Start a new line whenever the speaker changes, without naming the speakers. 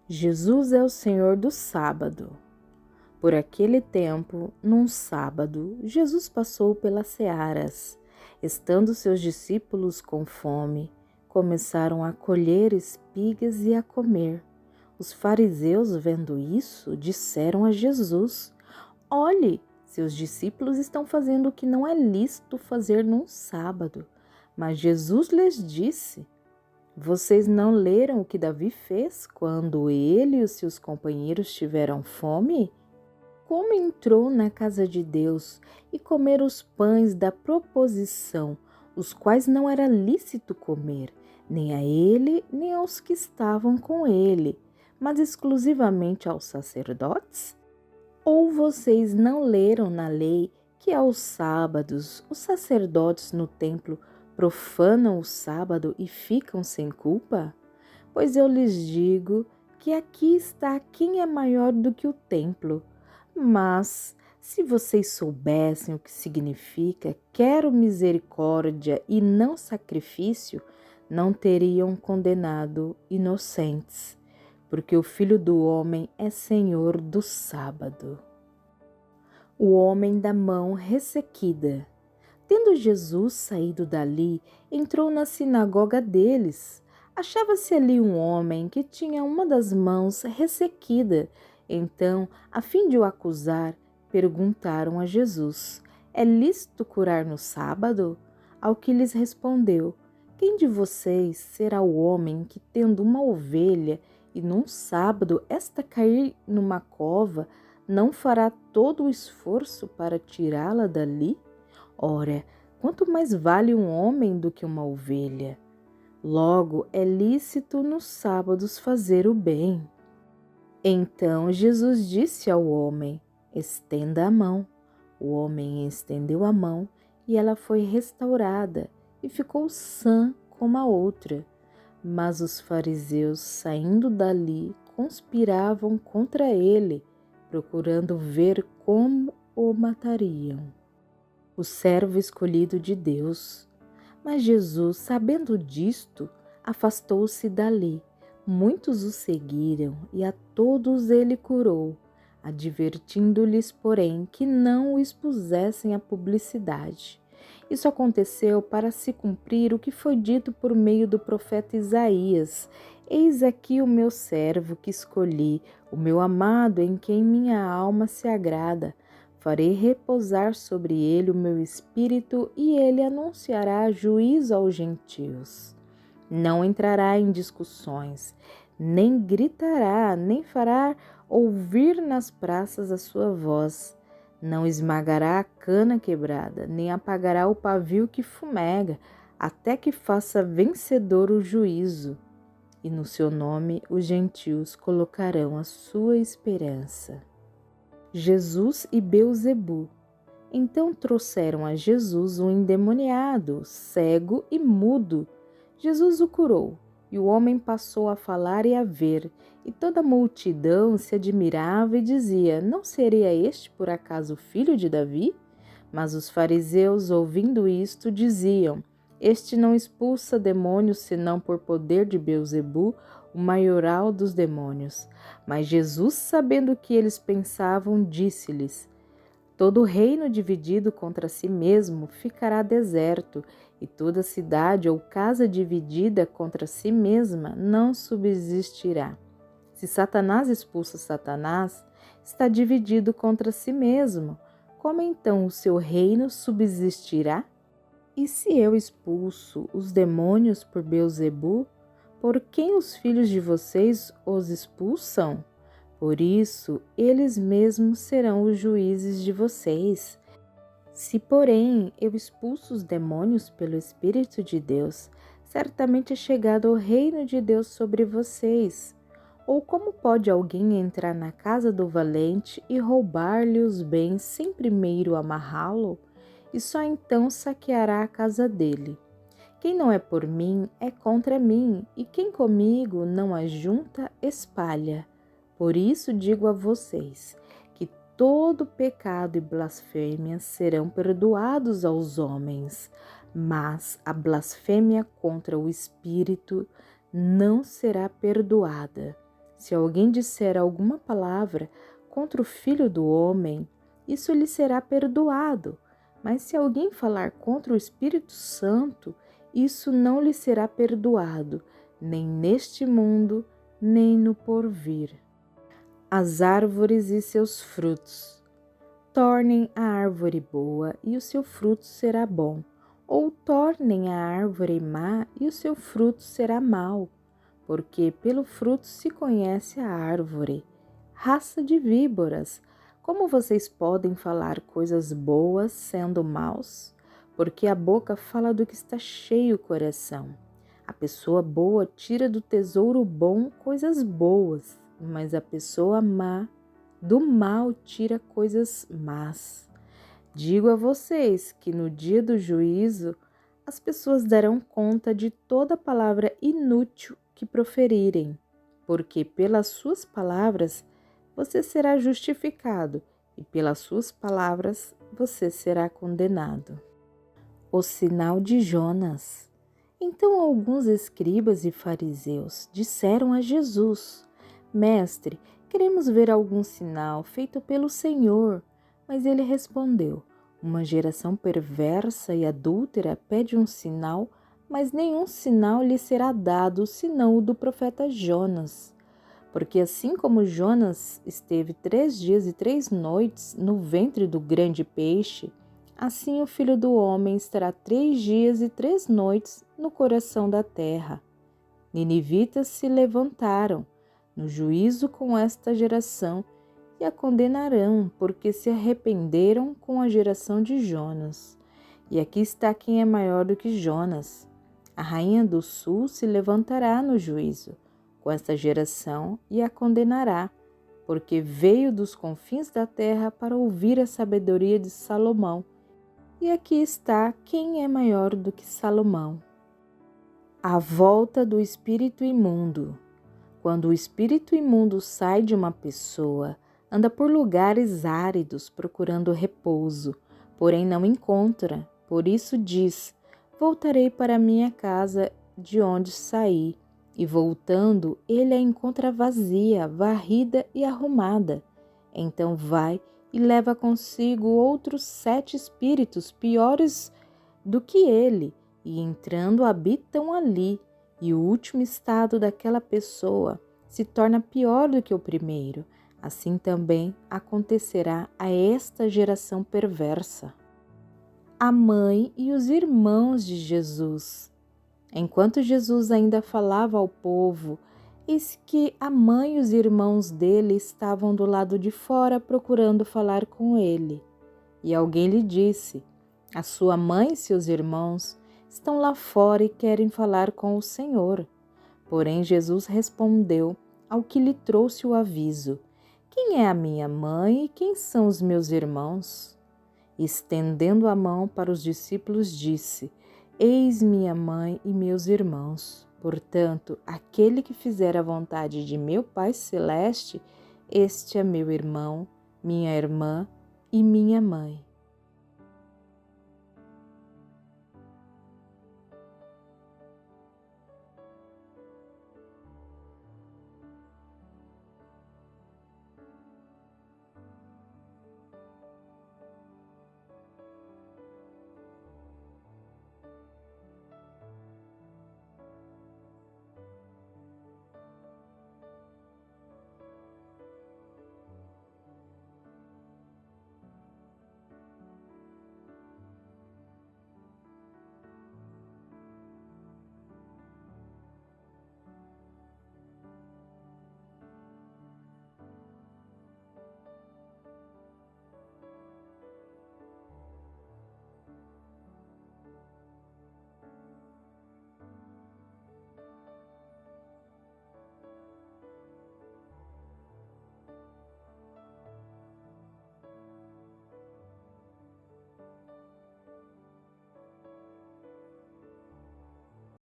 Jesus é o Senhor do sábado. Por aquele tempo, num sábado, Jesus passou pelas searas. Estando seus discípulos com fome, começaram a colher espigas e a comer. Os fariseus, vendo isso, disseram a Jesus: Olhe, seus discípulos estão fazendo o que não é lícito fazer num sábado. Mas Jesus lhes disse: Vocês não leram o que Davi fez quando ele e os seus companheiros tiveram fome? Como entrou na casa de Deus e comer os pães da proposição, os quais não era lícito comer, nem a ele, nem aos que estavam com ele, mas exclusivamente aos sacerdotes? Ou vocês não leram na lei que aos sábados os sacerdotes no templo profanam o sábado e ficam sem culpa? Pois eu lhes digo que aqui está quem é maior do que o templo. Mas, se vocês soubessem o que significa quero misericórdia e não sacrifício, não teriam condenado inocentes, porque o Filho do Homem é Senhor do sábado. O homem da mão ressequida. Tendo Jesus saído dali, entrou na sinagoga deles. Achava-se ali um homem que tinha uma das mãos ressequida. Então, a fim de o acusar, perguntaram a Jesus: É lícito curar no sábado? Ao que lhes respondeu: Quem de vocês será o homem que, tendo uma ovelha, e num sábado esta cair numa cova, não fará todo o esforço para tirá-la dali? Ora, quanto mais vale um homem do que uma ovelha? Logo, é lícito nos sábados fazer o bem. Então Jesus disse ao homem: Estenda a mão. O homem estendeu a mão e ela foi restaurada e ficou sã como a outra. Mas os fariseus, saindo dali, conspiravam contra ele, procurando ver como o matariam. O servo escolhido de Deus. Mas Jesus, sabendo disto, afastou-se dali. Muitos o seguiram e a todos ele curou, advertindo-lhes, porém, que não o expusessem à publicidade. Isso aconteceu para se cumprir o que foi dito por meio do profeta Isaías: Eis aqui o meu servo que escolhi, o meu amado em quem minha alma se agrada. Farei repousar sobre ele o meu espírito e ele anunciará juízo aos gentios. Não entrará em discussões, nem gritará, nem fará ouvir nas praças a sua voz. Não esmagará a cana quebrada, nem apagará o pavio que fumega, até que faça vencedor o juízo. E no seu nome os gentios colocarão a sua esperança. Jesus e Beelzebu. Então trouxeram a Jesus um endemoniado, cego e mudo. Jesus o curou, e o homem passou a falar e a ver, e toda a multidão se admirava e dizia: Não seria este por acaso filho de Davi? Mas os fariseus, ouvindo isto, diziam: Este não expulsa demônios senão por poder de Beelzebu, o maioral dos demônios. Mas Jesus, sabendo o que eles pensavam, disse-lhes: Todo reino dividido contra si mesmo ficará deserto, e toda cidade ou casa dividida contra si mesma não subsistirá. Se Satanás expulsa Satanás, está dividido contra si mesmo. Como então o seu reino subsistirá? E se eu expulso os demônios por Beelzebu, por quem os filhos de vocês os expulsam? Por isso, eles mesmos serão os juízes de vocês. Se, porém, eu expulso os demônios pelo Espírito de Deus, certamente é chegado o reino de Deus sobre vocês. Ou como pode alguém entrar na casa do valente e roubar-lhe os bens sem primeiro amarrá-lo? E só então saqueará a casa dele. Quem não é por mim é contra mim, e quem comigo não ajunta, espalha. Por isso digo a vocês que todo pecado e blasfêmia serão perdoados aos homens, mas a blasfêmia contra o Espírito não será perdoada. Se alguém disser alguma palavra contra o Filho do Homem, isso lhe será perdoado. Mas se alguém falar contra o Espírito Santo, isso não lhe será perdoado, nem neste mundo, nem no porvir. As árvores e seus frutos. Tornem a árvore boa e o seu fruto será bom, ou tornem a árvore má e o seu fruto será mau, porque pelo fruto se conhece a árvore. Raça de víboras, como vocês podem falar coisas boas sendo maus? Porque a boca fala do que está cheio o coração. A pessoa boa tira do tesouro bom coisas boas, mas a pessoa má do mal tira coisas más. Digo a vocês que no dia do juízo as pessoas darão conta de toda palavra inútil que proferirem, porque pelas suas palavras você será justificado e pelas suas palavras você será condenado. O sinal de Jonas. Então alguns escribas e fariseus disseram a Jesus: Mestre, queremos ver algum sinal feito pelo Senhor. Mas ele respondeu: Uma geração perversa e adúltera pede um sinal, mas nenhum sinal lhe será dado senão o do profeta Jonas. Porque assim como Jonas esteve 3 dias e 3 noites no ventre do grande peixe, assim o Filho do Homem estará 3 dias e 3 noites no coração da terra. Ninivitas se levantaram no juízo com esta geração e a condenarão, porque se arrependeram com a geração de Jonas. E aqui está quem é maior do que Jonas. A rainha do sul se levantará no juízo com esta geração e a condenará, porque veio dos confins da terra para ouvir a sabedoria de Salomão. E aqui está quem é maior do que Salomão. A volta do espírito imundo. Quando o espírito imundo sai de uma pessoa, anda por lugares áridos procurando repouso, porém não encontra. Por isso diz: Voltarei para minha casa de onde saí. E voltando, ele a encontra vazia, varrida e arrumada. Então vai e leva consigo outros 7 espíritos piores do que ele, e entrando habitam ali. E o último estado daquela pessoa se torna pior do que o primeiro. Assim também acontecerá a esta geração perversa. A mãe e os irmãos de Jesus. Enquanto Jesus ainda falava ao povo, eis que a mãe e os irmãos dele estavam do lado de fora procurando falar com ele. E alguém lhe disse: A sua mãe e seus irmãos estão lá fora e querem falar com o Senhor. Porém Jesus respondeu ao que lhe trouxe o aviso: Quem é a minha mãe e quem são os meus irmãos? E, estendendo a mão para os discípulos, disse: Eis minha mãe e meus irmãos. Portanto, aquele que fizer a vontade de meu Pai Celeste, este é meu irmão, minha irmã e minha mãe.